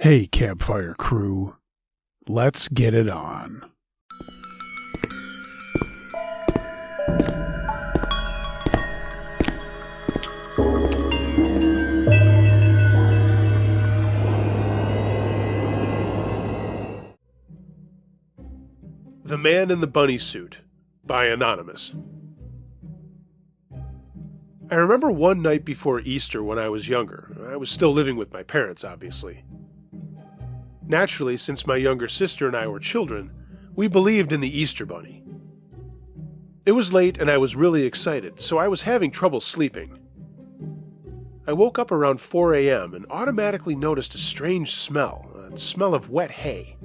Hey, campfire crew, let's get it on. The Man in the Bunny Suit by Anonymous. I remember one night before Easter when I was younger. I was still living with my parents, obviously. Naturally, since my younger sister and I were children, we believed in the Easter Bunny. It was late and I was really excited, so I was having trouble sleeping. I woke up around 4 a.m. and automatically noticed a strange smell, a smell of wet hay.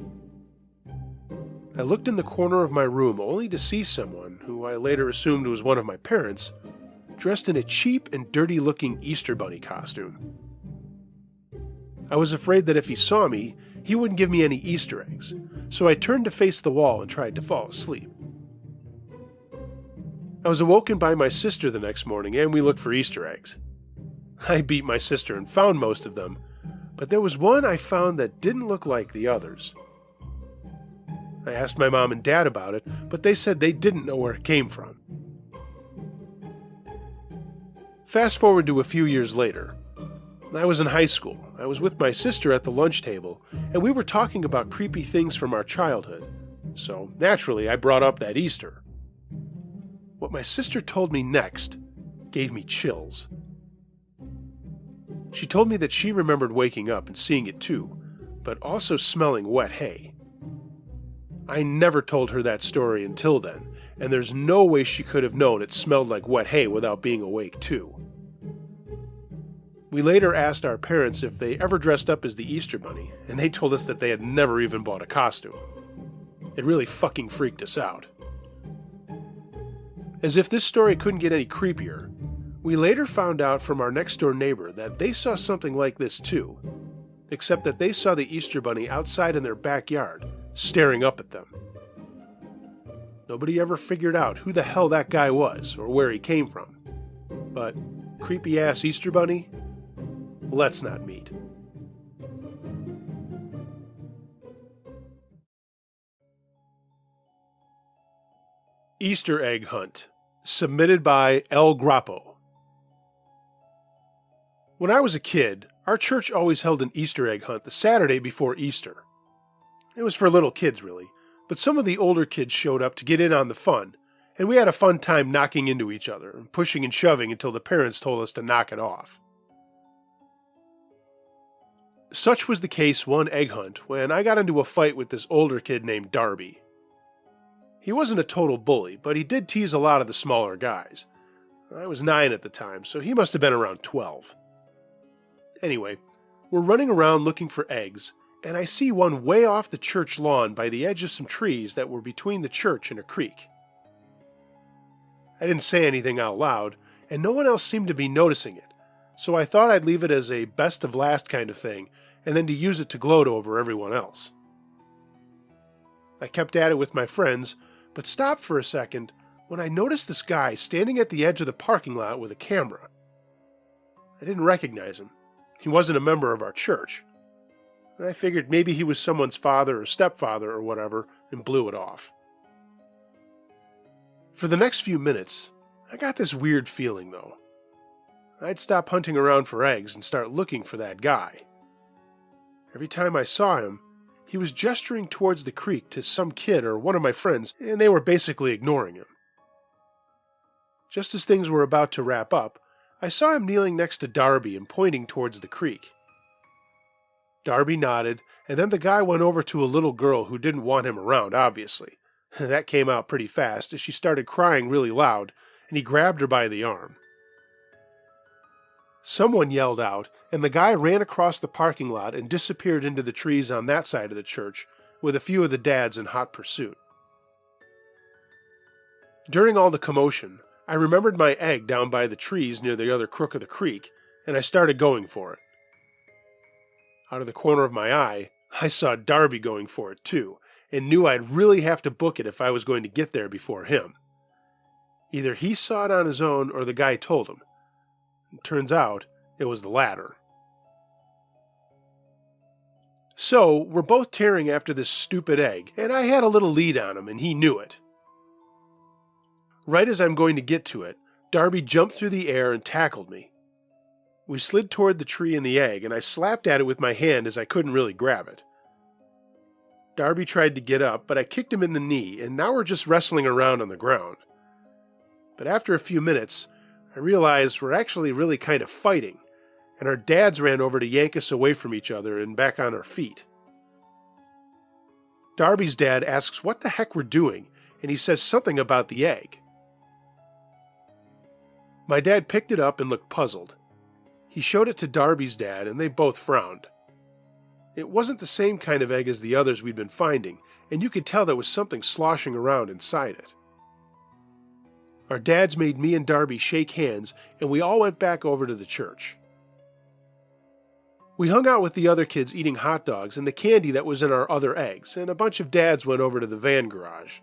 I looked in the corner of my room only to see someone, who I later assumed was one of my parents, dressed in a cheap and dirty-looking Easter Bunny costume. I was afraid that if he saw me, he wouldn't give me any Easter eggs, so I turned to face the wall and tried to fall asleep. I was awoken by my sister the next morning, and we looked for Easter eggs. I beat my sister and found most of them, but there was one I found that didn't look like the others. I asked my mom and dad about it, but they said they didn't know where it came from. Fast forward to a few years later. I was in high school. I was with my sister at the lunch table, and we were talking about creepy things from our childhood. So, naturally, I brought up that Easter. What my sister told me next gave me chills. She told me that she remembered waking up and seeing it too, but also smelling wet hay. I never told her that story until then, and there's no way she could have known it smelled like wet hay without being awake too. We later asked our parents if they ever dressed up as the Easter Bunny, and they told us that they had never even bought a costume. It really fucking freaked us out. As if this story couldn't get any creepier, we later found out from our next-door neighbor that they saw something like this too, except that they saw the Easter Bunny outside in their backyard, staring up at them. Nobody ever figured out who the hell that guy was or where he came from. But creepy-ass Easter Bunny? Let's not meet. Easter Egg Hunt, submitted by El Grappo. When I was a kid, our church always held an Easter egg hunt the Saturday before Easter. It was for little kids, really, but some of the older kids showed up to get in on the fun, and we had a fun time knocking into each other and pushing and shoving until the parents told us to knock it off. Such was the case one egg hunt when I got into a fight with this older kid named Darby. He wasn't a total bully, but he did tease a lot of the smaller guys. I was 9 at the time, so he must have been around 12. Anyway, we're running around looking for eggs, and I see one way off the church lawn by the edge of some trees that were between the church and a creek. I didn't say anything out loud, and no one else seemed to be noticing it, so I thought I'd leave it as a best of last kind of thing, and then to use it to gloat over everyone else. I kept at it with my friends, but stopped for a second when I noticed this guy standing at the edge of the parking lot with a camera. I didn't recognize him. He wasn't a member of our church. I figured maybe he was someone's father or stepfather or whatever, and blew it off. For the next few minutes, I got this weird feeling, though. I'd stop hunting around for eggs and start looking for that guy. Every time I saw him, he was gesturing towards the creek to some kid or one of my friends, and they were basically ignoring him. Just as things were about to wrap up, I saw him kneeling next to Darby and pointing towards the creek. Darby nodded, and then the guy went over to a little girl who didn't want him around, obviously. That came out pretty fast as she started crying really loud, and he grabbed her by the arm. Someone yelled out, and the guy ran across the parking lot and disappeared into the trees on that side of the church, with a few of the dads in hot pursuit. During all the commotion, I remembered my egg down by the trees near the other crook of the creek, and I started going for it. Out of the corner of my eye, I saw Darby going for it too, and knew I'd really have to book it if I was going to get there before him. Either he saw it on his own or the guy told him. It turns out it was the latter. So, we're both tearing after this stupid egg, and I had a little lead on him, and he knew it. Right as I'm going to get to it, Darby jumped through the air and tackled me. We slid toward the tree and the egg, and I slapped at it with my hand as I couldn't really grab it. Darby tried to get up, but I kicked him in the knee, and now we're just wrestling around on the ground. But after a few minutes, I realized we're actually really kind of fighting, and our dads ran over to yank us away from each other and back on our feet. Darby's dad asks what the heck we're doing, and he says something about the egg. My dad picked it up and looked puzzled. He showed it to Darby's dad, and they both frowned. It wasn't the same kind of egg as the others we'd been finding, and you could tell there was something sloshing around inside it. Our dads made me and Darby shake hands, and we all went back over to the church. We hung out with the other kids eating hot dogs and the candy that was in our other eggs, and a bunch of dads went over to the van garage.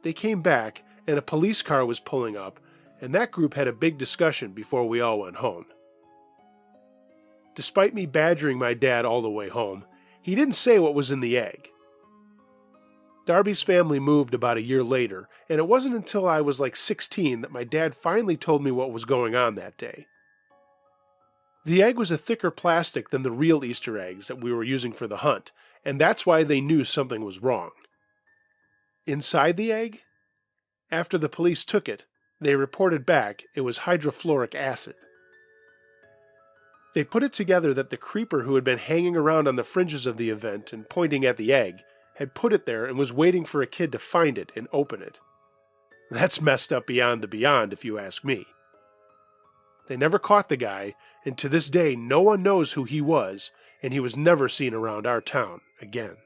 They came back, and a police car was pulling up, and that group had a big discussion before we all went home. Despite me badgering my dad all the way home, he didn't say what was in the egg. Darby's family moved about a year later, and it wasn't until I was like 16 that my dad finally told me what was going on that day. The egg was a thicker plastic than the real Easter eggs that we were using for the hunt, and that's why they knew something was wrong. Inside the egg? After the police took it, they reported back it was hydrofluoric acid. They put it together that the creeper who had been hanging around on the fringes of the event and pointing at the egg had put it there and was waiting for a kid to find it and open it. That's messed up beyond the beyond, if you ask me. They never caught the guy, and to this day no one knows who he was, and he was never seen around our town again.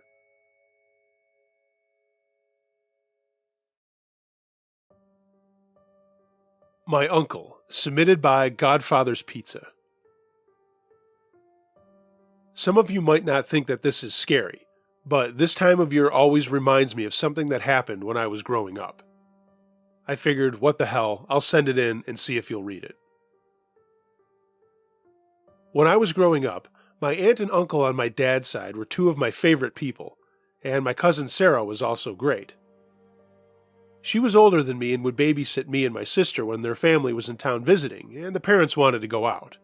My Uncle, submitted by Godfather's Pizza. Some of you might not think that this is scary, but this time of year always reminds me of something that happened when I was growing up. I figured, what the hell, I'll send it in and see if you'll read it. When I was growing up, my aunt and uncle on my dad's side were two of my favorite people, and my cousin Sarah was also great. She was older than me and would babysit me and my sister when their family was in town visiting, and the parents wanted to go out.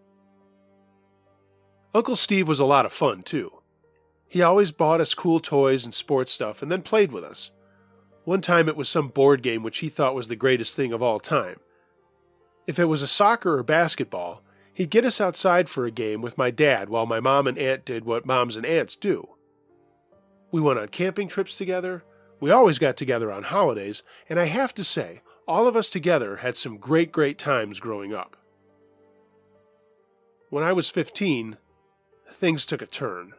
Uncle Steve was a lot of fun, too. He always bought us cool toys and sports stuff and then played with us. One time it was some board game which he thought was the greatest thing of all time. If it was a soccer or basketball, he'd get us outside for a game with my dad while my mom and aunt did what moms and aunts do. We went on camping trips together, we always got together on holidays, and I have to say, all of us together had some great times growing up. When I was 15, things took a turn.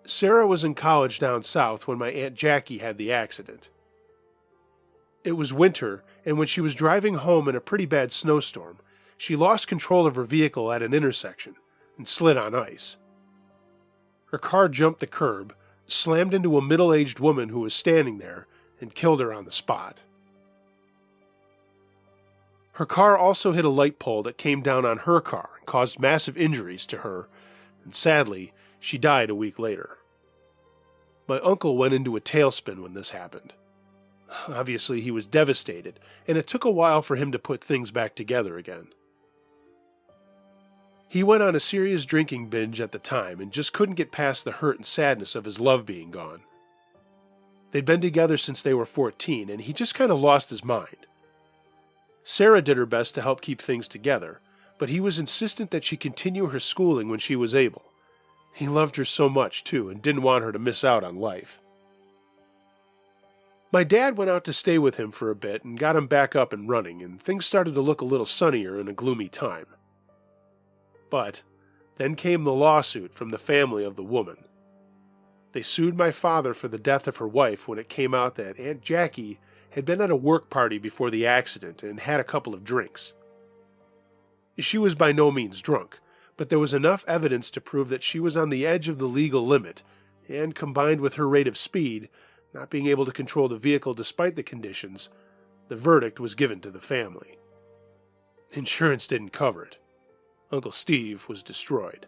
Sarah was in college down south when my Aunt Jackie had the accident. It was winter, and when she was driving home in a pretty bad snowstorm, she lost control of her vehicle at an intersection and slid on ice. Her car jumped the curb, slammed into a middle-aged woman who was standing there, and killed her on the spot. Her car also hit a light pole that came down on her car and caused massive injuries to her, and sadly, she died a week later. My uncle went into a tailspin when this happened. Obviously, he was devastated, and it took a while for him to put things back together again. He went on a serious drinking binge at the time and just couldn't get past the hurt and sadness of his love being gone. They'd been together since they were 14, and he just kind of lost his mind. Sarah did her best to help keep things together, but he was insistent that she continue her schooling when she was able. He loved her so much, too, and didn't want her to miss out on life. My dad went out to stay with him for a bit and got him back up and running, and things started to look a little sunnier in a gloomy time. But then came the lawsuit from the family of the woman. They sued my father for the death of her wife when it came out that Aunt Jackie had been at a work party before the accident and had a couple of drinks. She was by no means drunk, but there was enough evidence to prove that she was on the edge of the legal limit, and combined with her rate of speed, not being able to control the vehicle despite the conditions, the verdict was given to the family. Insurance didn't cover it. Uncle Steve was destroyed.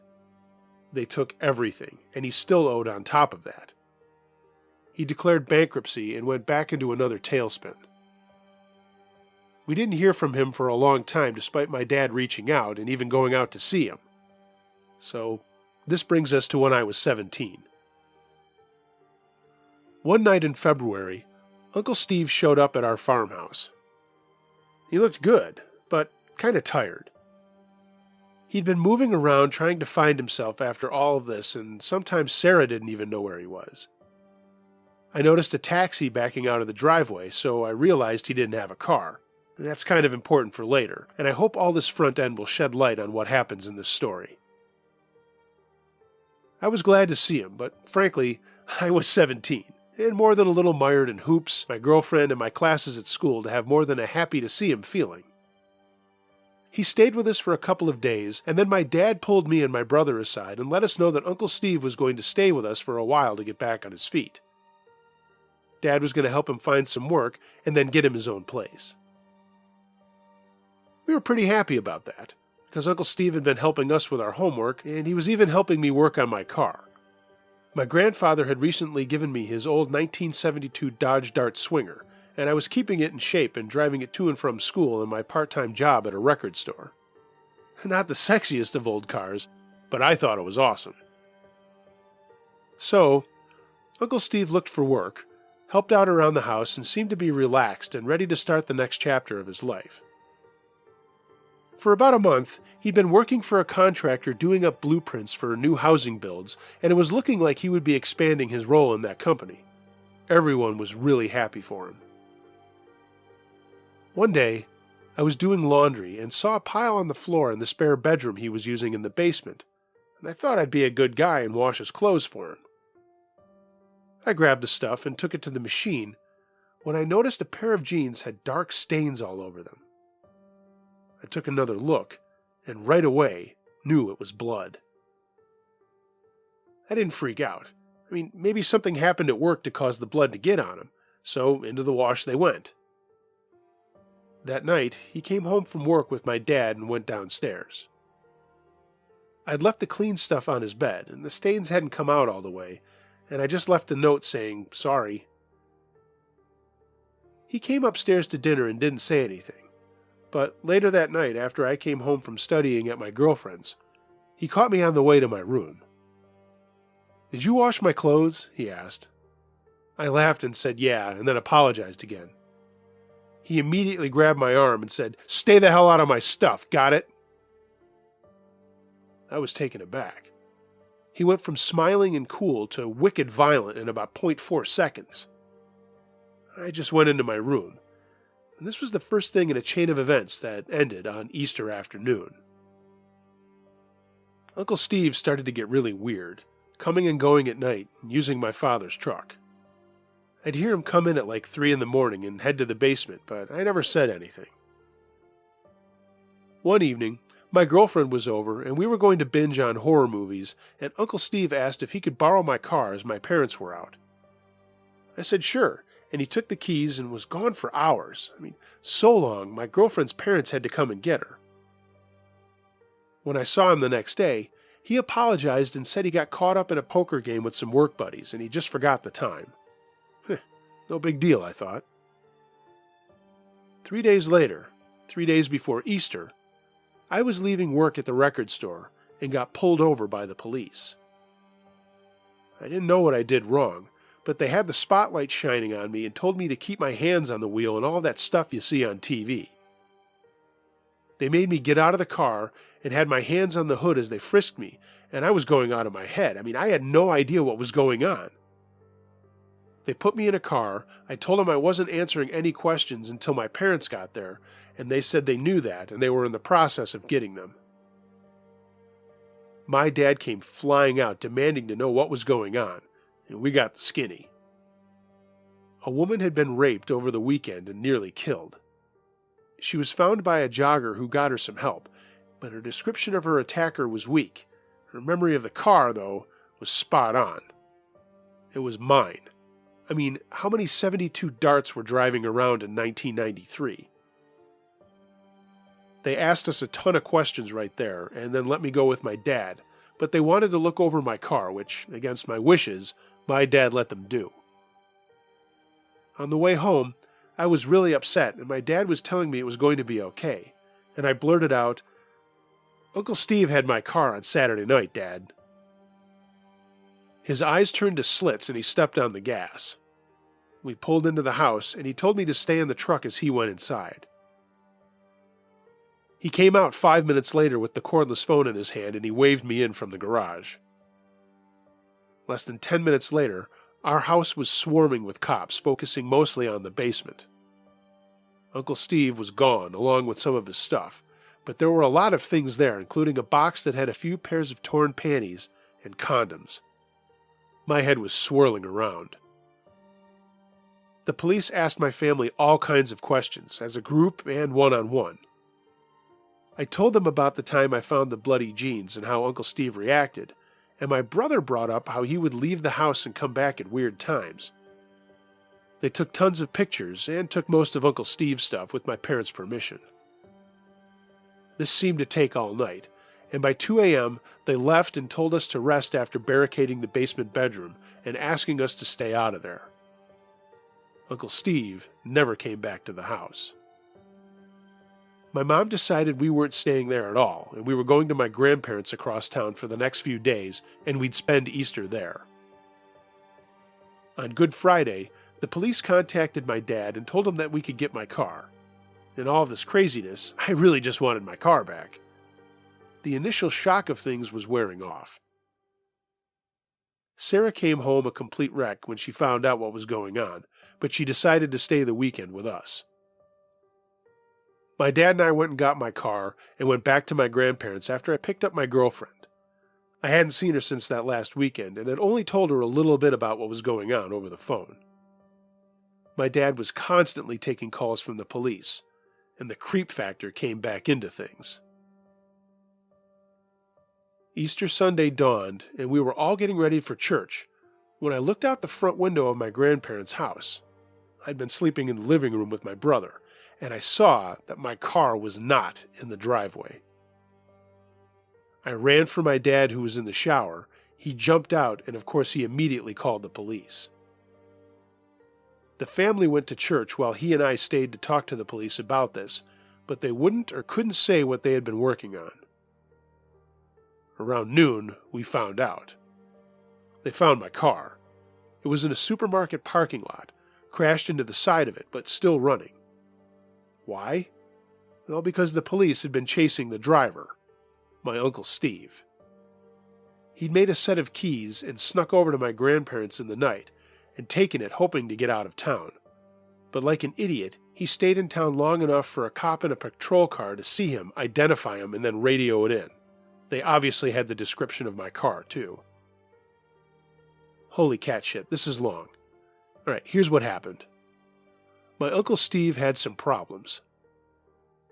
they took everything, and he still owed on top of that. He declared bankruptcy and went back into another tailspin. We didn't hear from him for a long time, despite my dad reaching out and even going out to see him. So, this brings us to when I was 17. One night in February, Uncle Steve showed up at our farmhouse. He looked good, but kind of tired. He'd been moving around trying to find himself after all of this, and sometimes Sarah didn't even know where he was. I noticed a taxi backing out of the driveway, so I realized he didn't have a car. That's kind of important for later, and I hope all this front end will shed light on what happens in this story. I was glad to see him, but frankly, I was 17, and more than a little mired in hoops, my girlfriend, and my classes at school to have more than a happy-to-see-him feeling. He stayed with us for a couple of days, and then my dad pulled me and my brother aside and let us know that Uncle Steve was going to stay with us for a while to get back on his feet. Dad was going to help him find some work and then get him his own place. We were pretty happy about that, because Uncle Steve had been helping us with our homework, and he was even helping me work on my car. My grandfather had recently given me his old 1972 Dodge Dart Swinger, and I was keeping it in shape and driving it to and from school and my part-time job at a record store. Not the sexiest of old cars, but I thought it was awesome. So, Uncle Steve looked for work, helped out around the house, and seemed to be relaxed and ready to start the next chapter of his life. For about a month, he'd been working for a contractor doing up blueprints for new housing builds, and it was looking like he would be expanding his role in that company. Everyone was really happy for him. One day, I was doing laundry and saw a pile on the floor in the spare bedroom he was using in the basement, and I thought I'd be a good guy and wash his clothes for him. I grabbed the stuff and took it to the machine when I noticed a pair of jeans had dark stains all over them. I took another look, and right away knew it was blood. I didn't freak out. I mean, maybe something happened at work to cause the blood to get on him, so into the wash they went. That night, he came home from work with my dad and went downstairs. I'd left the clean stuff on his bed, and the stains hadn't come out all the way, and I just left a note saying, "Sorry." He came upstairs to dinner and didn't say anything, but later that night, after I came home from studying at my girlfriend's, he caught me on the way to my room. "Did you wash my clothes?" he asked. I laughed and said yeah, and then apologized again. He immediately grabbed my arm and said, "Stay the hell out of my stuff, got it?" I was taken aback. He went from smiling and cool to wicked violent in about 0.4 seconds. I just went into my room, and this was the first thing in a chain of events that ended on Easter afternoon. Uncle Steve started to get really weird, coming and going at night and using my father's truck. I'd hear him come in at like 3 in the morning and head to the basement, but I never said anything. One evening, my girlfriend was over and we were going to binge on horror movies, and Uncle Steve asked if he could borrow my car as my parents were out. I said sure, and he took the keys and was gone for hours. I mean, so long, my girlfriend's parents had to come and get her. When I saw him the next day, he apologized and said he got caught up in a poker game with some work buddies and he just forgot the time. No big deal, I thought. 3 days later, 3 days before Easter, I was leaving work at the record store and got pulled over by the police. I didn't know what I did wrong, but they had the spotlight shining on me and told me to keep my hands on the wheel and all that stuff you see on TV. They made me get out of the car and had my hands on the hood as they frisked me, and I was going out of my head. I mean, I had no idea what was going on. They put me in a car. I told them I wasn't answering any questions until my parents got there, and they said they knew that, and they were in the process of getting them. My dad came flying out, demanding to know what was going on, and we got the skinny. A woman had been raped over the weekend and nearly killed. She was found by a jogger who got her some help, but her description of her attacker was weak. Her memory of the car, though, was spot on. It was mine. I mean, how many 72 Darts were driving around in 1993? They asked us a ton of questions right there, and then let me go with my dad, but they wanted to look over my car, which, against my wishes, my dad let them do. On the way home, I was really upset, and my dad was telling me it was going to be okay, and I blurted out, "Uncle Steve had my car on Saturday night, Dad." His eyes turned to slits, and he stepped on the gas. We pulled into the house, and he told me to stay in the truck as he went inside. He came out 5 minutes later with the cordless phone in his hand, and he waved me in from the garage. Less than 10 minutes later, our house was swarming with cops, focusing mostly on the basement. Uncle Steve was gone, along with some of his stuff, but there were a lot of things there, including a box that had a few pairs of torn panties and condoms. My head was swirling around. The police asked my family all kinds of questions, as a group and one-on-one. I told them about the time I found the bloody jeans and how Uncle Steve reacted, and my brother brought up how he would leave the house and come back at weird times. They took tons of pictures and took most of Uncle Steve's stuff with my parents' permission. This seemed to take all night, and by 2 a.m. they left and told us to rest after barricading the basement bedroom and asking us to stay out of there. Uncle Steve never came back to the house. My mom decided we weren't staying there at all, and we were going to my grandparents across town for the next few days, and we'd spend Easter there. On Good Friday, the police contacted my dad and told him that we could get my car. In all of this craziness, I really just wanted my car back. The initial shock of things was wearing off. Sarah came home a complete wreck when she found out what was going on, but she decided to stay the weekend with us. My dad and I went and got my car and went back to my grandparents after I picked up my girlfriend. I hadn't seen her since that last weekend and had only told her a little bit about what was going on over the phone. My dad was constantly taking calls from the police, and the creep factor came back into things. Easter Sunday dawned, and we were all getting ready for church when I looked out the front window of my grandparents' house. I'd been sleeping in the living room with my brother, and I saw that my car was not in the driveway. I ran for my dad, who was in the shower. He jumped out, and of course he immediately called the police. The family went to church while he and I stayed to talk to the police about this, but they wouldn't or couldn't say what they had been working on. Around noon, we found out. They found my car. It was in a supermarket parking lot, crashed into the side of it, but still running. Why? Well, because the police had been chasing the driver, my Uncle Steve. He'd made a set of keys and snuck over to my grandparents in the night and taken it hoping to get out of town. But like an idiot, he stayed in town long enough for a cop in a patrol car to see him, identify him, and then radio it in. They obviously had the description of my car, too. Holy cat shit, this is long. Alright, here's what happened. My Uncle Steve had some problems.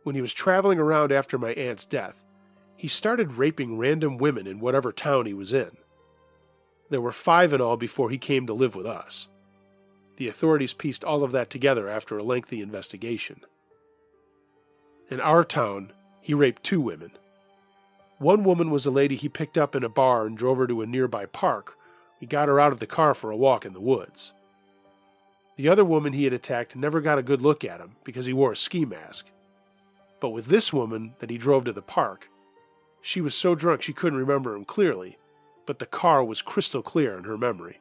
When he was traveling around after my aunt's death, he started raping random women in whatever town he was in. There were 5 in all before he came to live with us. The authorities pieced all of that together after a lengthy investigation. In our town, he raped 2 women. One woman was a lady he picked up in a bar and drove her to a nearby park. He got her out of the car for a walk in the woods. The other woman he had attacked never got a good look at him because he wore a ski mask. But with this woman that he drove to the park, she was so drunk she couldn't remember him clearly, but the car was crystal clear in her memory.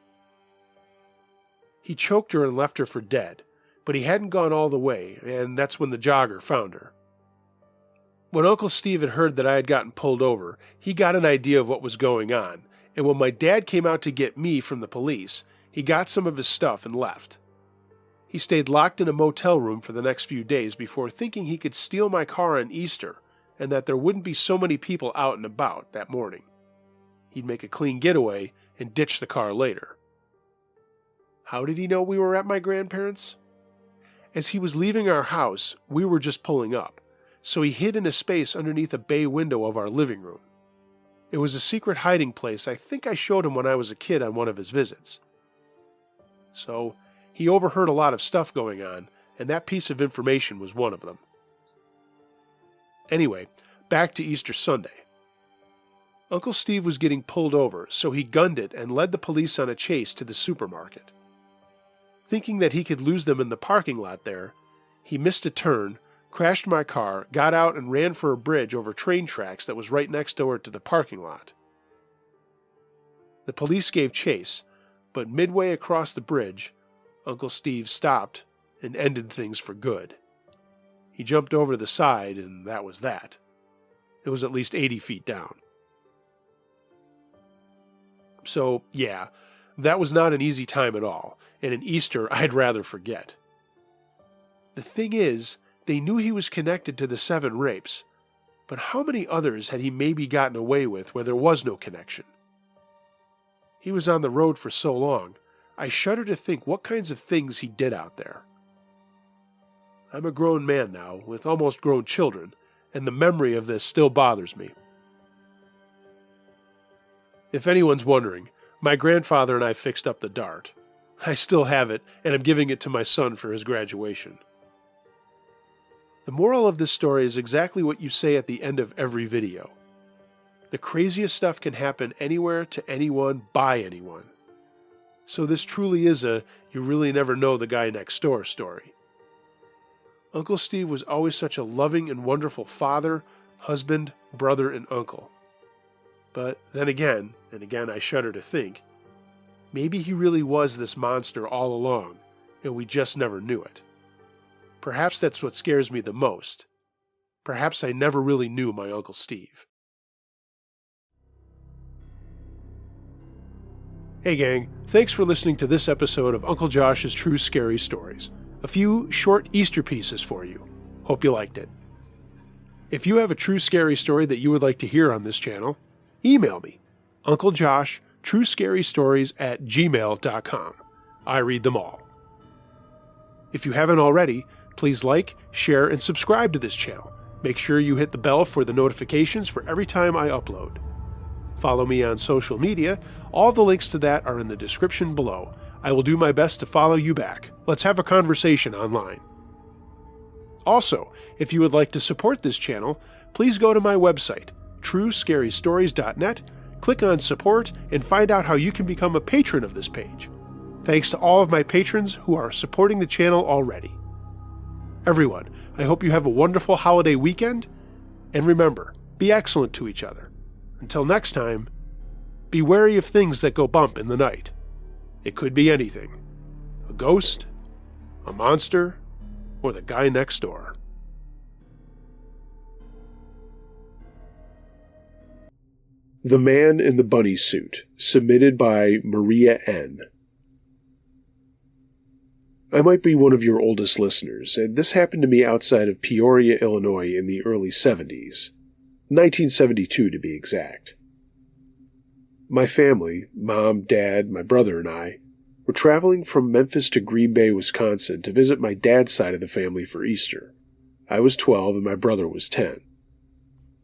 He choked her and left her for dead, but he hadn't gone all the way, and that's when the jogger found her. When Uncle Steve had heard that I had gotten pulled over, he got an idea of what was going on, and when my dad came out to get me from the police, he got some of his stuff and left. He stayed locked in a motel room for the next few days before thinking he could steal my car on Easter and that there wouldn't be so many people out and about that morning. He'd make a clean getaway and ditch the car later. How did he know we were at my grandparents'? As he was leaving our house, we were just pulling up, so he hid in a space underneath a bay window of our living room. It was a secret hiding place I think I showed him when I was a kid on one of his visits. So, he overheard a lot of stuff going on, and that piece of information was one of them. Anyway, back to Easter Sunday. Uncle Steve was getting pulled over, so he gunned it and led the police on a chase to the supermarket. Thinking that he could lose them in the parking lot there, he missed a turn, crashed my car, got out and ran for a bridge over train tracks that was right next door to the parking lot. The police gave chase, but midway across the bridge, Uncle Steve stopped and ended things for good. He jumped over the side, and that was that. It was at least 80 feet down. So, yeah, that was not an easy time at all, and an Easter I'd rather forget. The thing is, they knew he was connected to the 7 rapes, but how many others had he maybe gotten away with where there was no connection? He was on the road for so long, I shudder to think what kinds of things he did out there. I'm a grown man now, with almost grown children, and the memory of this still bothers me. If anyone's wondering, my grandfather and I fixed up the Dart. I still have it, and I'm giving it to my son for his graduation. The moral of this story is exactly what you say at the end of every video. The craziest stuff can happen anywhere to anyone by anyone. So this truly is a you really never know the guy next door story. Uncle Steve was always such a loving and wonderful father, husband, brother, and uncle. But then again, and again I shudder to think, maybe he really was this monster all along, and we just never knew it. Perhaps that's what scares me the most. Perhaps I never really knew my Uncle Steve. Hey gang, thanks for listening to this episode of Uncle Josh's True Scary Stories. A few short Easter pieces for you. Hope you liked it. If you have a true scary story that you would like to hear on this channel, email me, unclejosh.truescarystories@gmail.com. I read them all. If you haven't already, please like, share, and subscribe to this channel. Make sure you hit the bell for the notifications for every time I upload. Follow me on social media. All the links to that are in the description below. I will do my best to follow you back. Let's have a conversation online. Also, if you would like to support this channel, please go to my website, truescarystories.net, click on support, and find out how you can become a patron of this page. Thanks to all of my patrons who are supporting the channel already. Everyone, I hope you have a wonderful holiday weekend, and remember, be excellent to each other. Until next time, be wary of things that go bump in the night. It could be anything. A ghost, a monster, or the guy next door. The Man in the Bunny Suit, submitted by Maria N. I might be one of your oldest listeners, and this happened to me outside of Peoria, Illinois in the early 70s. 1972 to be exact. My family, Mom, Dad, my brother, and I, were traveling from Memphis to Green Bay, Wisconsin to visit my dad's side of the family for Easter. I was 12 and my brother was 10.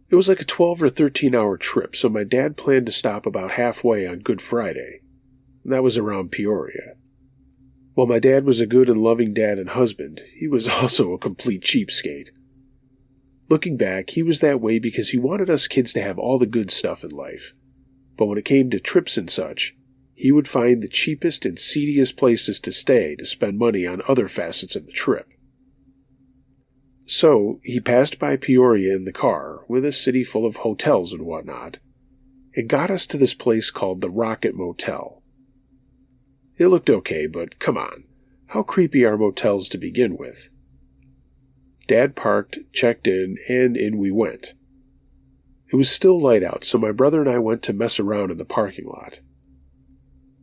It was like a 12 or 13-hour trip, so my dad planned to stop about halfway on Good Friday. That was around Peoria. While my dad was a good and loving dad and husband, he was also a complete cheapskate. Looking back, he was that way because he wanted us kids to have all the good stuff in life. But when it came to trips and such, he would find the cheapest and seediest places to stay to spend money on other facets of the trip. So, he passed by Peoria in the car, with a city full of hotels and whatnot, and got us to this place called the Rocket Motel. It looked okay, but come on, how creepy are motels to begin with? Dad parked, checked in, and in we went. It was still light out, so my brother and I went to mess around in the parking lot.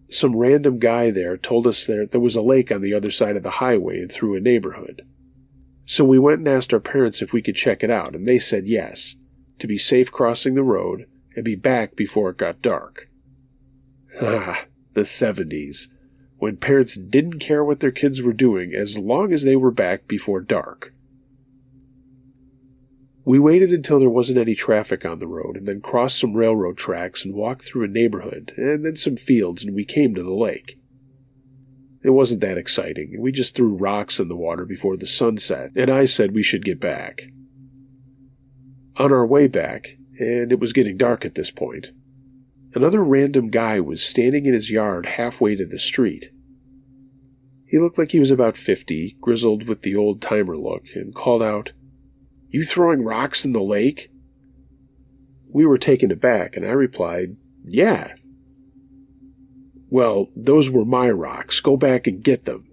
Some random guy there told us there was a lake on the other side of the highway and through a neighborhood. So we went and asked our parents if we could check it out, and they said yes, to be safe crossing the road and be back before it got dark. Ah, the 70s, when parents didn't care what their kids were doing as long as they were back before dark. We waited until there wasn't any traffic on the road and then crossed some railroad tracks and walked through a neighborhood and then some fields and we came to the lake. It wasn't that exciting, and we just threw rocks in the water before the sun set, and I said we should get back. On our way back, and it was getting dark at this point. Another random guy was standing in his yard halfway to the street. He looked like he was about 50, grizzled with the old-timer look, and called out, "You throwing rocks in the lake?" We were taken aback, and I replied, "Yeah." "Well, those were my rocks. Go back and get them."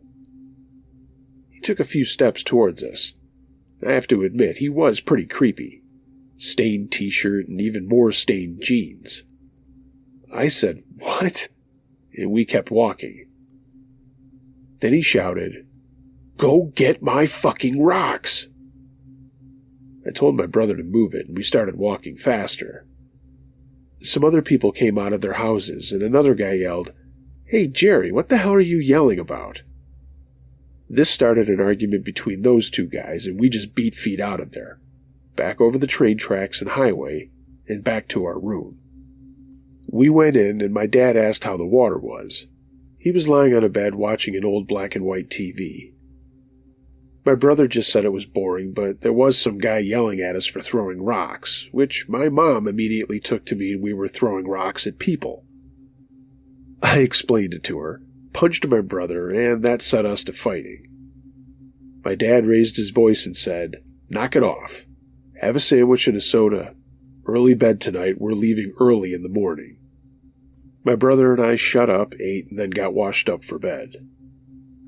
He took a few steps towards us. I have to admit, he was pretty creepy. Stained t-shirt and even more stained jeans. I said, "What?" and we kept walking. Then he shouted, "Go get my fucking rocks!" I told my brother to move it, and we started walking faster. Some other people came out of their houses, and another guy yelled, "Hey, Jerry, what the hell are you yelling about?" This started an argument between those two guys, and we just beat feet out of there, back over the train tracks and highway, and back to our room. We went in, and my dad asked how the water was. He was lying on a bed watching an old black and white TV. My brother just said it was boring, but there was some guy yelling at us for throwing rocks, which my mom immediately took to mean we were throwing rocks at people. I explained it to her, punched my brother, and that set us to fighting. My dad raised his voice and said, "Knock it off. Have a sandwich and a soda. Early bed tonight, we're leaving early in the morning." My brother and I shut up, ate, and then got washed up for bed.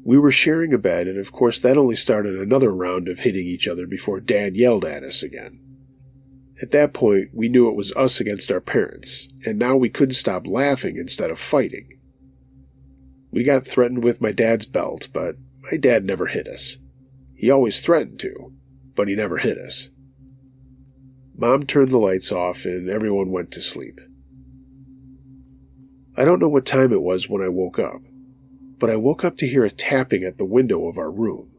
We were sharing a bed, and of course that only started another round of hitting each other before Dad yelled at us again. At that point, we knew it was us against our parents, and now we couldn't stop laughing instead of fighting. We got threatened with my dad's belt, but my dad never hit us. He always threatened to, but he never hit us. Mom turned the lights off, and everyone went to sleep. I don't know what time it was when I woke up, but I woke up to hear a tapping at the window of our room.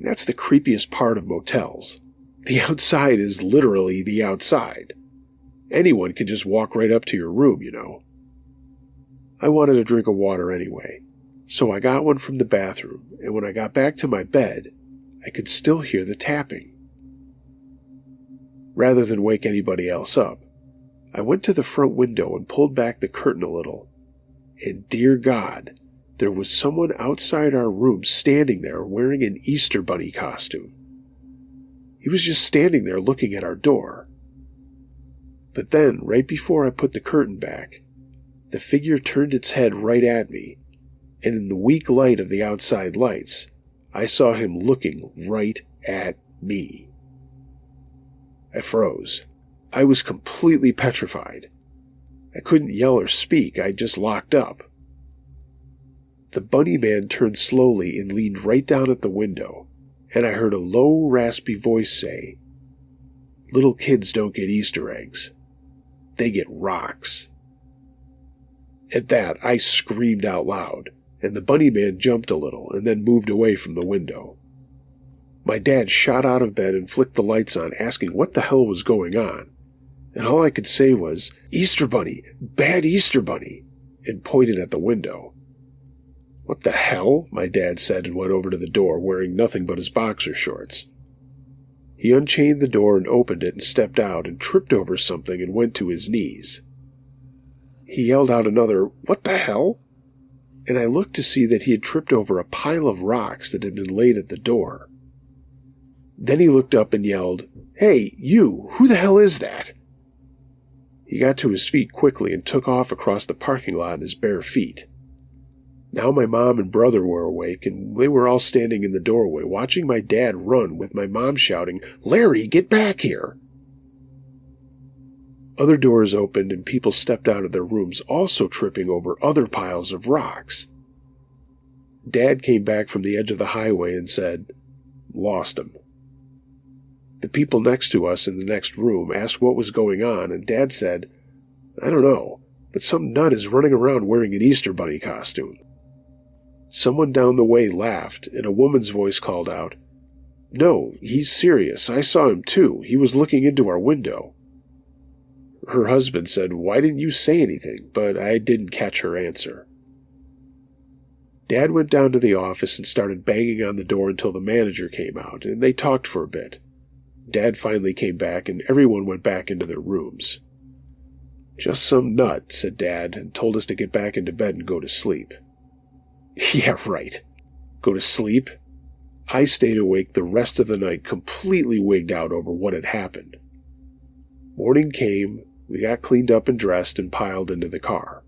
That's the creepiest part of motels. The outside is literally the outside. Anyone can just walk right up to your room, you know. I wanted a drink of water anyway, so I got one from the bathroom, and when I got back to my bed, I could still hear the tapping. Rather than wake anybody else up, I went to the front window and pulled back the curtain a little, and dear God, there was someone outside our room standing there wearing an Easter Bunny costume. He was just standing there looking at our door. But then, right before I put the curtain back, the figure turned its head right at me, and in the weak light of the outside lights, I saw him looking right at me. I froze. I was completely petrified. I couldn't yell or speak, I just locked up. The bunny man turned slowly and leaned right down at the window, and I heard a low, raspy voice say, "Little kids don't get Easter eggs. They get rocks." At that, I screamed out loud, and the bunny man jumped a little and then moved away from the window. My dad shot out of bed and flicked the lights on, asking what the hell was going on. And all I could say was, "Easter Bunny! Bad Easter Bunny!" and pointed at the window. "What the hell?" my dad said and went over to the door, wearing nothing but his boxer shorts. He unchained the door and opened it and stepped out and tripped over something and went to his knees. He yelled out another, "What the hell?" and I looked to see that he had tripped over a pile of rocks that had been laid at the door. Then he looked up and yelled, "Hey, you! Who the hell is that?" He got to his feet quickly and took off across the parking lot in his bare feet. Now my mom and brother were awake, and they were all standing in the doorway, watching my dad run with my mom shouting, "Larry, get back here!" Other doors opened and people stepped out of their rooms, also tripping over other piles of rocks. Dad came back from the edge of the highway and said, "Lost him." The people next to us in the next room asked what was going on, and Dad said, "I don't know, but some nut is running around wearing an Easter Bunny costume." Someone down the way laughed, and a woman's voice called out, "No, he's serious. I saw him too. He was looking into our window." Her husband said, "Why didn't you say anything?" but I didn't catch her answer. Dad went down to the office and started banging on the door until the manager came out, and they talked for a bit. Dad finally came back and everyone went back into their rooms. "Just some nut," said Dad, and told us to get back into bed and go to sleep. Yeah, right. Go to sleep? I stayed awake the rest of the night, completely wigged out over what had happened. Morning came, we got cleaned up and dressed and piled into the car.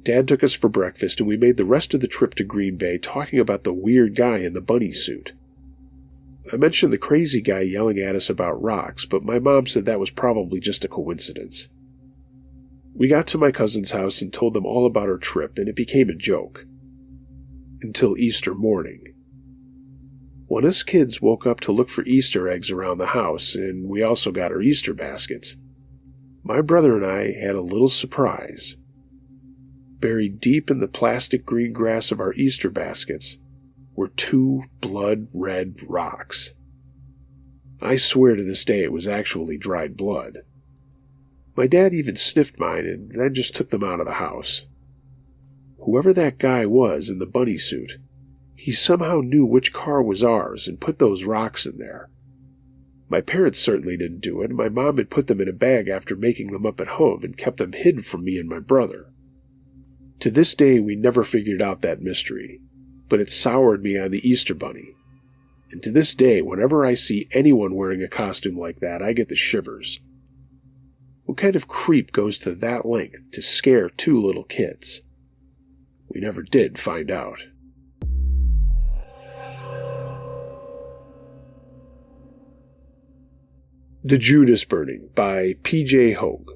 Dad took us for breakfast and we made the rest of the trip to Green Bay talking about the weird guy in the bunny suit. I mentioned the crazy guy yelling at us about rocks, but my mom said that was probably just a coincidence. We got to my cousin's house and told them all about our trip, and it became a joke. Until Easter morning. When us kids woke up to look for Easter eggs around the house, and we also got our Easter baskets, my brother and I had a little surprise. Buried deep in the plastic green grass of our Easter baskets were 2 blood-red rocks. I swear to this day it was actually dried blood. My dad even sniffed mine and then just took them out of the house. Whoever that guy was in the bunny suit, he somehow knew which car was ours and put those rocks in there. My parents certainly didn't do it. My mom had put them in a bag after making them up at home and kept them hidden from me and my brother. To this day, we never figured out that mystery, but it soured me on the Easter Bunny. And to this day, whenever I see anyone wearing a costume like that, I get the shivers. What kind of creep goes to that length to scare 2 little kids? We never did find out. The Judas Burning by P.J. Hogue.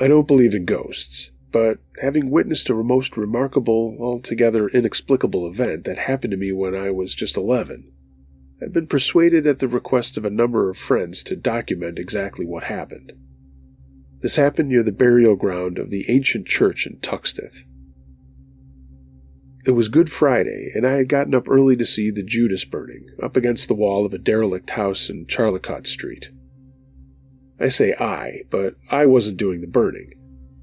I don't believe in ghosts, but having witnessed a most remarkable, altogether inexplicable event that happened to me when I was just 11, I've been persuaded at the request of a number of friends to document exactly what happened. This happened near the burial ground of the ancient church in Tuxteth. It was Good Friday, and I had gotten up early to see the Judas burning up against the wall of a derelict house in Charlecot Street. I say I, but I wasn't doing the burning.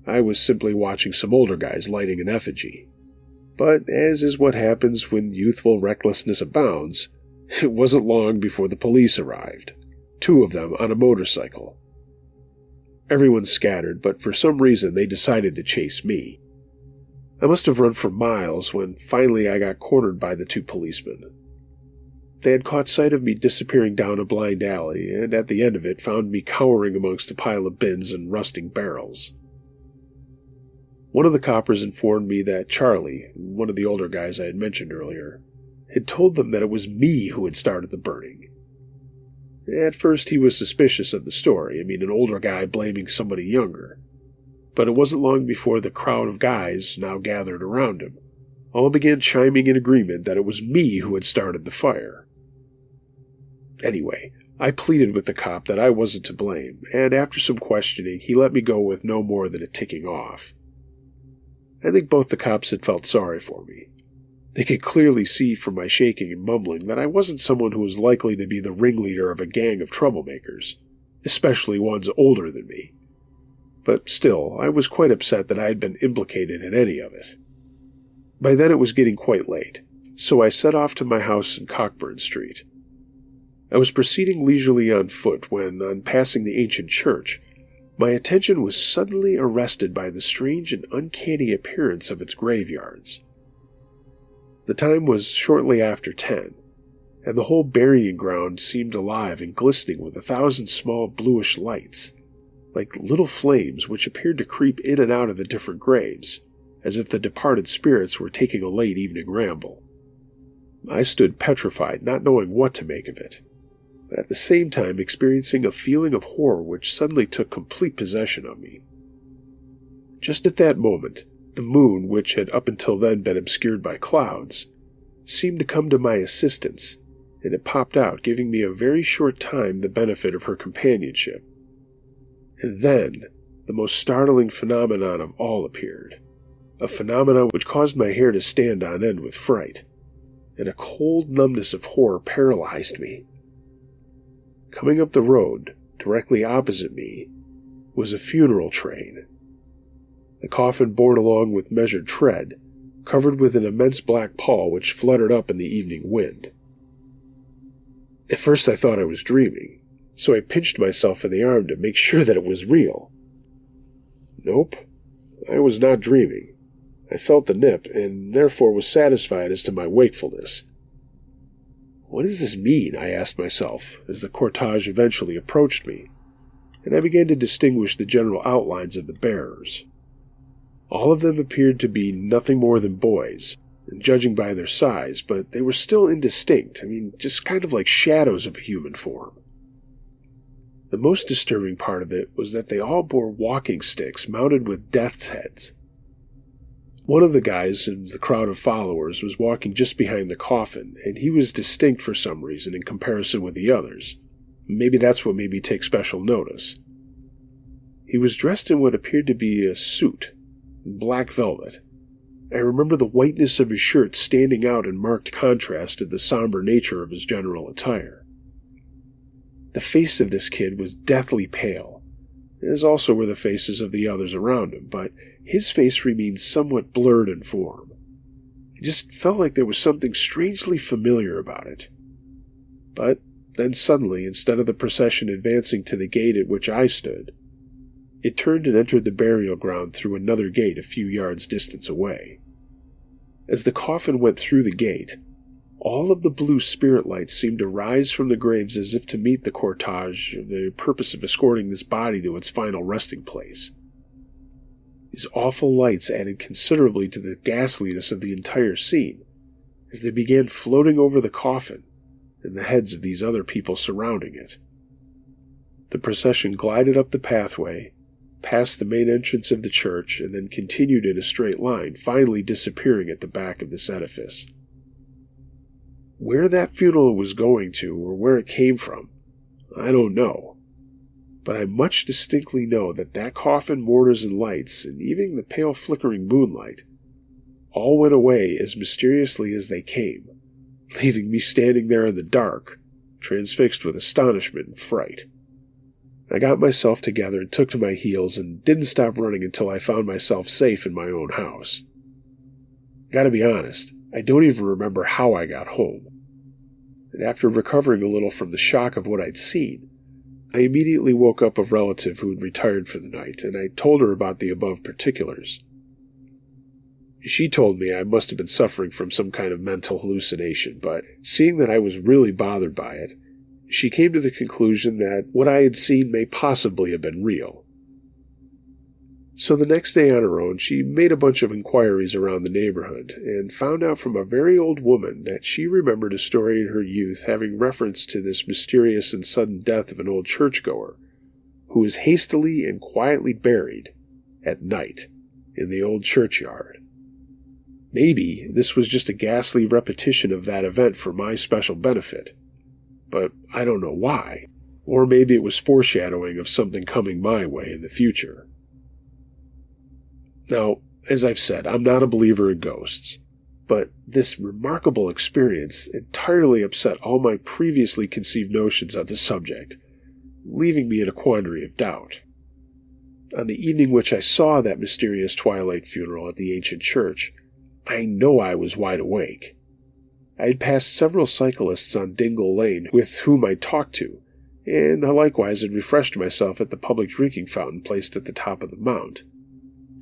I was simply watching some older guys lighting an effigy. But, as is what happens when youthful recklessness abounds, it wasn't long before the police arrived, 2 of them on a motorcycle. Everyone scattered, but for some reason they decided to chase me. I must have run for miles when finally I got cornered by the 2 policemen. They had caught sight of me disappearing down a blind alley, and at the end of it found me cowering amongst a pile of bins and rusting barrels. One of the coppers informed me that Charlie, one of the older guys I had mentioned earlier, had told them that it was me who had started the burning. At first he was suspicious of the story, an older guy blaming somebody younger. But it wasn't long before the crowd of guys now gathered around him all began chiming in agreement that it was me who had started the fire. Anyway, I pleaded with the cop that I wasn't to blame, and after some questioning, he let me go with no more than a ticking off. I think both the cops had felt sorry for me. They could clearly see from my shaking and mumbling that I wasn't someone who was likely to be the ringleader of a gang of troublemakers, especially ones older than me. But still, I was quite upset that I had been implicated in any of it. By then it was getting quite late, so I set off to my house in Cockburn Street. I was proceeding leisurely on foot when, on passing the ancient church, my attention was suddenly arrested by the strange and uncanny appearance of its graveyards. The time was shortly after 10, and the whole burying ground seemed alive and glistening with 1,000 small bluish lights, like little flames which appeared to creep in and out of the different graves, as if the departed spirits were taking a late evening ramble. I stood petrified, not knowing what to make of it, but at the same time experiencing a feeling of horror which suddenly took complete possession of me. Just at that moment, the moon, which had up until then been obscured by clouds, seemed to come to my assistance, and it popped out, giving me a very short time the benefit of her companionship. And then, the most startling phenomenon of all appeared, a phenomenon which caused my hair to stand on end with fright, and a cold numbness of horror paralyzed me. Coming up the road, directly opposite me, was a funeral train. The coffin borne along with measured tread, covered with an immense black pall which fluttered up in the evening wind. At first I thought I was dreaming, so I pinched myself in the arm to make sure that it was real. Nope, I was not dreaming. I felt the nip, and therefore was satisfied as to my wakefulness. What does this mean? I asked myself, as the cortege eventually approached me, and I began to distinguish the general outlines of the bearers. All of them appeared to be nothing more than boys, and judging by their size, but they were still indistinct, just kind of like shadows of a human form. The most disturbing part of it was that they all bore walking sticks mounted with death's heads. One of the guys in the crowd of followers was walking just behind the coffin, and he was distinct for some reason in comparison with the others. Maybe that's what made me take special notice. He was dressed in what appeared to be a suit, black velvet. I remember the whiteness of his shirt standing out in marked contrast to the somber nature of his general attire. The face of this kid was deathly pale, as also were the faces of the others around him, but his face remained somewhat blurred in form. It just felt like there was something strangely familiar about it. But then suddenly, instead of the procession advancing to the gate at which I stood, it turned and entered the burial ground through another gate a few yards distance away. As the coffin went through the gate, all of the blue spirit lights seemed to rise from the graves as if to meet the cortege for the purpose of escorting this body to its final resting place. These awful lights added considerably to the ghastliness of the entire scene, as they began floating over the coffin and the heads of these other people surrounding it. The procession glided up the pathway, past the main entrance of the church, and then continued in a straight line, finally disappearing at the back of this edifice. Where that funeral was going to, or where it came from, I don't know. But I much distinctly know that that coffin, mortars, and lights, and even the pale flickering moonlight, all went away as mysteriously as they came, leaving me standing there in the dark, transfixed with astonishment and fright. I got myself together and took to my heels and didn't stop running until I found myself safe in my own house. Gotta be honest, I don't even remember how I got home. And after recovering a little from the shock of what I'd seen, I immediately woke up a relative who had retired for the night, and I told her about the above particulars. She told me I must have been suffering from some kind of mental hallucination, but seeing that I was really bothered by it, she came to the conclusion that what I had seen may possibly have been real. So the next day on her own, she made a bunch of inquiries around the neighborhood and found out from a very old woman that she remembered a story in her youth having reference to this mysterious and sudden death of an old churchgoer who was hastily and quietly buried at night in the old churchyard. Maybe this was just a ghastly repetition of that event for my special benefit, but I don't know why, or maybe it was foreshadowing of something coming my way in the future. Now, as I've said, I'm not a believer in ghosts, but this remarkable experience entirely upset all my previously conceived notions on the subject, leaving me in a quandary of doubt. On the evening which I saw that mysterious twilight funeral at the ancient church, I know I was wide awake. I had passed several cyclists on Dingle Lane with whom I talked to, and I likewise had refreshed myself at the public drinking fountain placed at the top of the mount.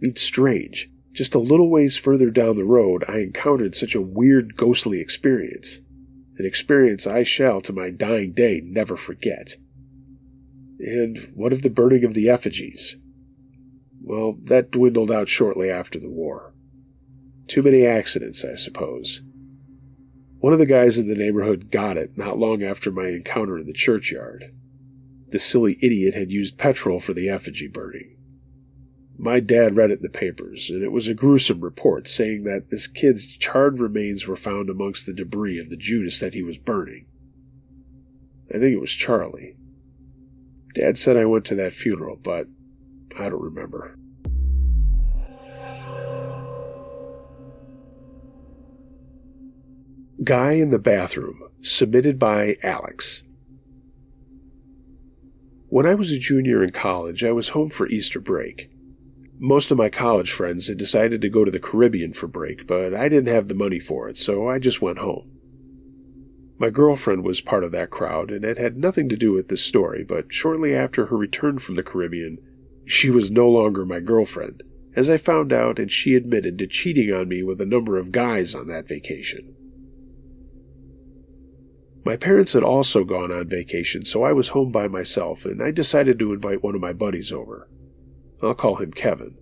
It's strange. Just a little ways further down the road, I encountered such a weird, ghostly experience. An experience I shall, to my dying day, never forget. And what of the burning of the effigies? Well, that dwindled out shortly after the war. Too many accidents, I suppose. One of the guys in the neighborhood got it not long after my encounter in the churchyard. The silly idiot had used petrol for the effigy burning. My dad read it in the papers, and it was a gruesome report saying that this kid's charred remains were found amongst the debris of the Judas that he was burning. I think it was Charlie. Dad said I went to that funeral, but I don't remember. Guy in the Bathroom, submitted by Alex. When I was a junior in college, I was home for Easter break. Most of my college friends had decided to go to the Caribbean for break, but I didn't have the money for it, so I just went home. My girlfriend was part of that crowd, and it had nothing to do with this story, but shortly after her return from the Caribbean, she was no longer my girlfriend, as I found out, and she admitted to cheating on me with a number of guys on that vacation. My parents had also gone on vacation, so I was home by myself, and I decided to invite one of my buddies over. I'll call him Kevin.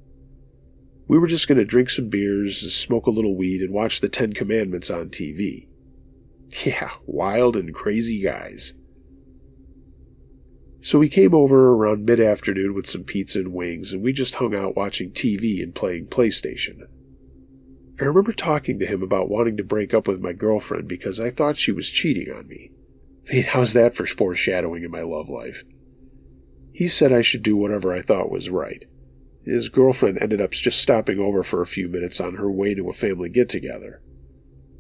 We were just going to drink some beers, smoke a little weed, and watch the 10 Commandments on TV. Yeah, wild and crazy guys. So we came over around mid-afternoon with some pizza and wings, and we just hung out watching TV and playing PlayStation. I remember talking to him about wanting to break up with my girlfriend because I thought she was cheating on me. I mean, how's that for foreshadowing in my love life? He said I should do whatever I thought was right. His girlfriend ended up just stopping over for a few minutes on her way to a family get-together.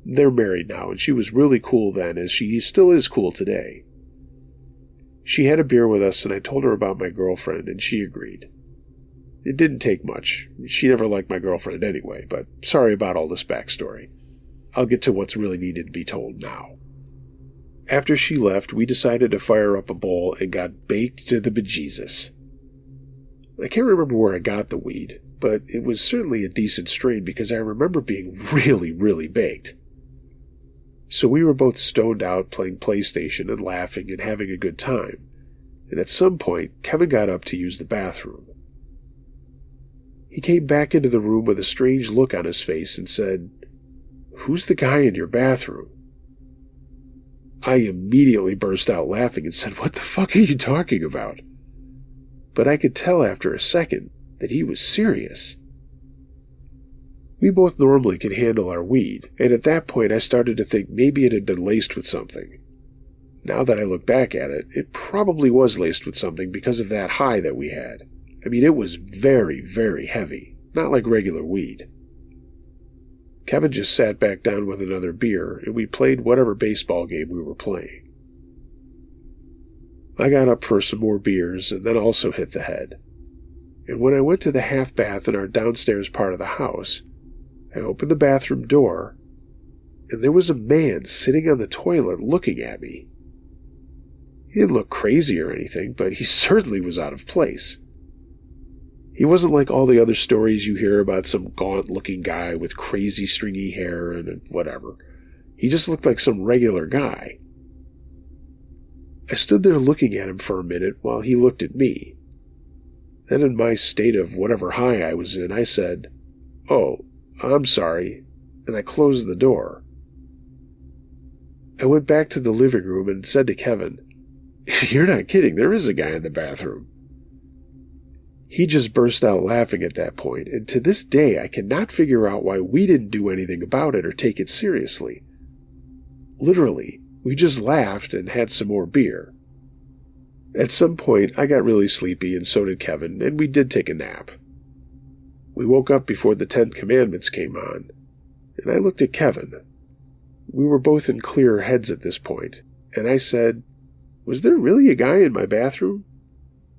They're married now, and she was really cool then, as she still is cool today. She had a beer with us, and I told her about my girlfriend, and she agreed. It didn't take much. She never liked my girlfriend anyway, but sorry about all this backstory. I'll get to what's really needed to be told now. After she left, we decided to fire up a bowl and got baked to the bejesus. I can't remember where I got the weed, but it was certainly a decent strain because I remember being really, really baked. So we were both stoned out playing PlayStation and laughing and having a good time, and at some point Kevin got up to use the bathroom. He came back into the room with a strange look on his face and said, "Who's the guy in your bathroom?" I immediately burst out laughing and said, "What the fuck are you talking about?" But I could tell after a second that he was serious. We both normally could handle our weed, and at that point I started to think maybe it had been laced with something. Now that I look back at it, it probably was laced with something because of that high that we had. I mean, it was very, very heavy, not like regular weed. Kevin just sat back down with another beer, and we played whatever baseball game we were playing. I got up for some more beers, and then also hit the head. And when I went to the half bath in our downstairs part of the house, I opened the bathroom door, and there was a man sitting on the toilet looking at me. He didn't look crazy or anything, but he certainly was out of place. He wasn't like all the other stories you hear about some gaunt-looking guy with crazy stringy hair and whatever. He just looked like some regular guy. I stood there looking at him for a minute while he looked at me. Then in my state of whatever high I was in, I said, "Oh, I'm sorry," and I closed the door. I went back to the living room and said to Kevin, "You're not kidding, there is a guy in the bathroom." He just burst out laughing at that point, and to this day I cannot figure out why we didn't do anything about it or take it seriously. Literally, we just laughed and had some more beer. At some point, I got really sleepy, and so did Kevin, and we did take a nap. We woke up before the 10 Commandments came on, and I looked at Kevin. We were both in clearer heads at this point, and I said, "Was there really a guy in my bathroom?"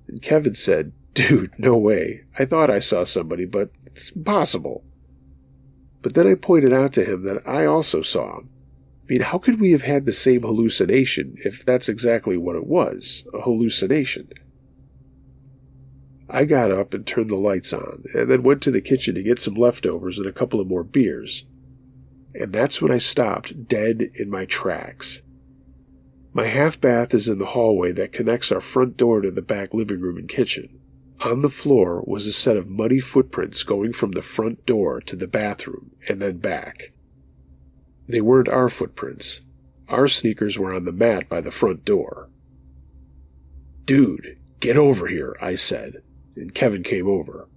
And Kevin said, "Dude, no way. I thought I saw somebody, but it's impossible." But then I pointed out to him that I also saw him. I mean, how could we have had the same hallucination if that's exactly what it was, a hallucination? I got up and turned the lights on, and then went to the kitchen to get some leftovers and a couple of more beers. And that's when I stopped dead in my tracks. My half bath is in the hallway that connects our front door to the back living room and kitchen. On the floor was a set of muddy footprints going from the front door to the bathroom and then back. They weren't our footprints. Our sneakers were on the mat by the front door. "Dude, get over here," I said, and Kevin came over.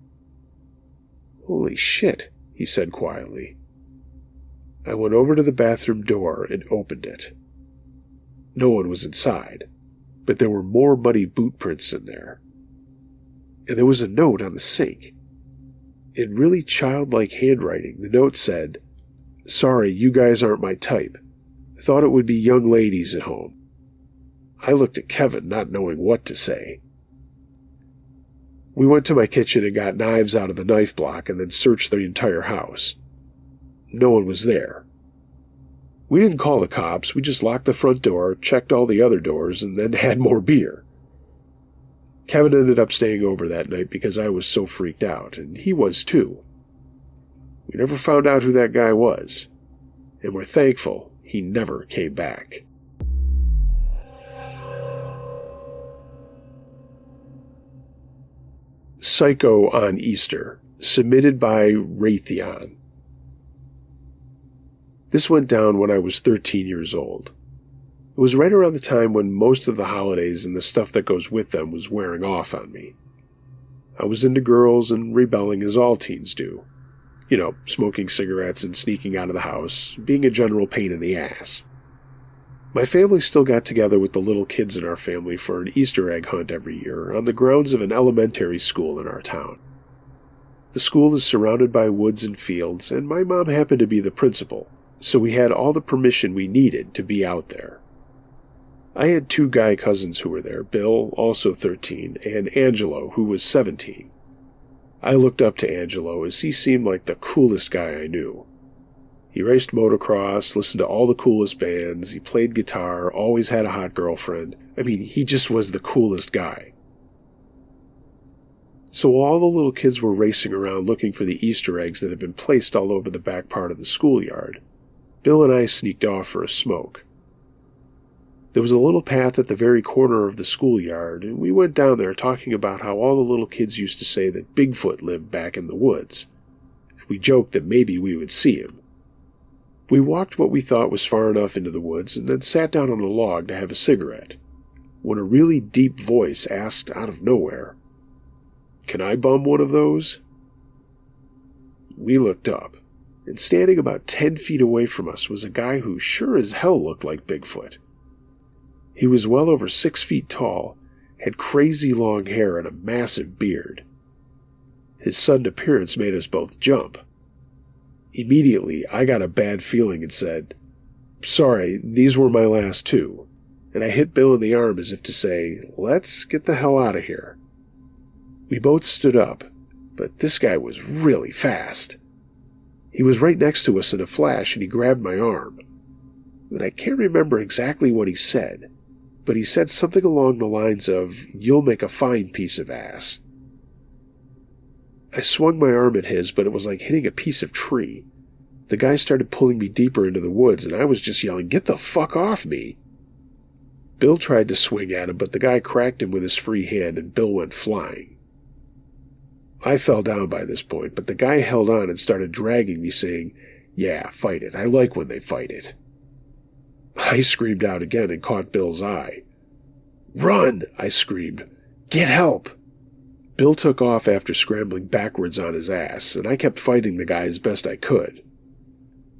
"Holy shit," he said quietly. I went over to the bathroom door and opened it. No one was inside, but there were more muddy boot prints in there. And there was a note on the sink. In really childlike handwriting, the note said, "Sorry, you guys aren't my type. Thought it would be young ladies at home." I looked at Kevin, not knowing what to say. We went to my kitchen and got knives out of the knife block and then searched the entire house. No one was there. We didn't call the cops, we just locked the front door, checked all the other doors, and then had more beer. Kevin ended up staying over that night because I was so freaked out, and he was too. We never found out who that guy was, and we're thankful he never came back. Psycho on Easter, submitted by Raytheon. This went down when I was 13 years old. It was right around the time when most of the holidays and the stuff that goes with them was wearing off on me. I was into girls and rebelling as all teens do. You know, smoking cigarettes and sneaking out of the house, being a general pain in the ass. My family still got together with the little kids in our family for an Easter egg hunt every year on the grounds of an elementary school in our town. The school is surrounded by woods and fields, and my mom happened to be the principal, so we had all the permission we needed to be out there. I had 2 guy cousins who were there, Bill, also 13, and Angelo, who was 17. I looked up to Angelo as he seemed like the coolest guy I knew. He raced motocross, listened to all the coolest bands, he played guitar, always had a hot girlfriend. I mean, he just was the coolest guy. So while all the little kids were racing around looking for the Easter eggs that had been placed all over the back part of the schoolyard, Bill and I sneaked off for a smoke. There was a little path at the very corner of the schoolyard, and we went down there talking about how all the little kids used to say that Bigfoot lived back in the woods. We joked that maybe we would see him. We walked what we thought was far enough into the woods and then sat down on a log to have a cigarette, when a really deep voice asked out of nowhere, "Can I bum one of those?" We looked up, and standing about 10 feet away from us was a guy who sure as hell looked like Bigfoot. He was well over 6 feet tall, had crazy long hair and a massive beard. His sudden appearance made us both jump. Immediately, I got a bad feeling and said, "Sorry, these were my last 2, and I hit Bill in the arm as if to say, "Let's get the hell out of here." We both stood up, but this guy was really fast. He was right next to us in a flash, and he grabbed my arm. And I can't remember exactly what he said, but he said something along the lines of, "You'll make a fine piece of ass." I swung my arm at his, but it was like hitting a piece of tree. The guy started pulling me deeper into the woods, and I was just yelling, "Get the fuck off me!" Bill tried to swing at him, but the guy cracked him with his free hand, and Bill went flying. I fell down by this point, but the guy held on and started dragging me, saying, "Yeah, fight it. I like when they fight it." I screamed out again and caught Bill's eye. "Run!" I screamed. "Get help!" Bill took off after scrambling backwards on his ass, and I kept fighting the guy as best I could.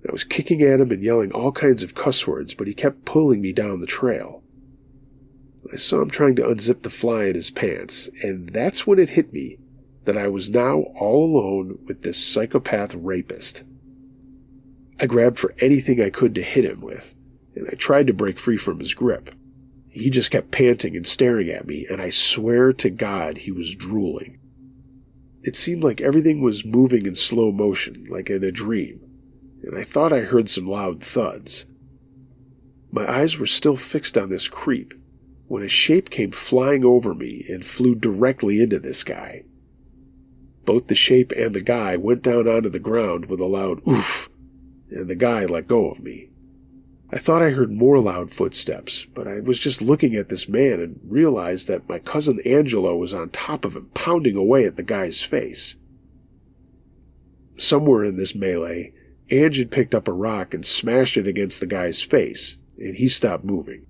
I was kicking at him and yelling all kinds of cuss words, but he kept pulling me down the trail. I saw him trying to unzip the fly in his pants, and that's when it hit me that I was now all alone with this psychopath rapist. I grabbed for anything I could to hit him with, and I tried to break free from his grip. He just kept panting and staring at me, and I swear to God he was drooling. It seemed like everything was moving in slow motion, like in a dream, and I thought I heard some loud thuds. My eyes were still fixed on this creep, when a shape came flying over me and flew directly into this guy. Both the shape and the guy went down onto the ground with a loud oof, and the guy let go of me. I thought I heard more loud footsteps, but I was just looking at this man and realized that my cousin Angelo was on top of him, pounding away at the guy's face. Somewhere in this melee, Ange had picked up a rock and smashed it against the guy's face, and he stopped moving.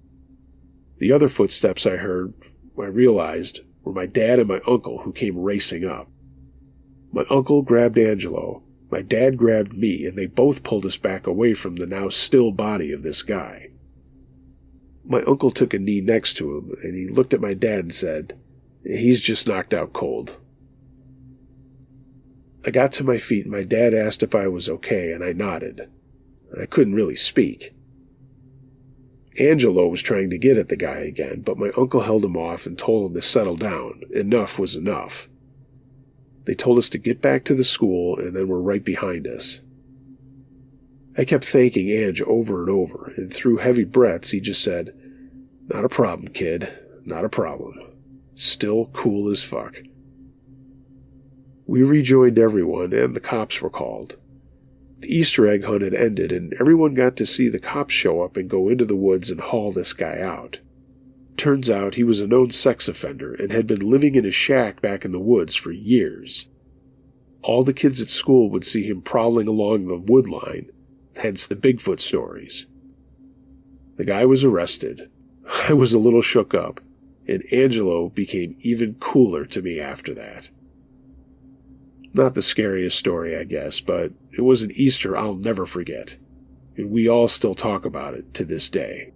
The other footsteps I heard, I realized, were my dad and my uncle who came racing up. My uncle grabbed Angelo, my dad grabbed me, and they both pulled us back away from the now still body of this guy. My uncle took a knee next to him, and he looked at my dad and said, "He's just knocked out cold." I got to my feet, and my dad asked if I was okay, and I nodded. I couldn't really speak. Angelo was trying to get at the guy again, but my uncle held him off and told him to settle down. Enough was enough. They told us to get back to the school, and then were right behind us. I kept thanking Ange over and over, and through heavy breaths he just said, "Not a problem, kid. Not a problem. Still cool as fuck." We rejoined everyone, and the cops were called. The Easter egg hunt had ended, and everyone got to see the cops show up and go into the woods and haul this guy out. Turns out he was a known sex offender and had been living in a shack back in the woods for years. All the kids at school would see him prowling along the wood line, hence the Bigfoot stories. The guy was arrested. I was a little shook up, and Angelo became even cooler to me after that. Not the scariest story, I guess, but it was an Easter I'll never forget, and we all still talk about it to this day.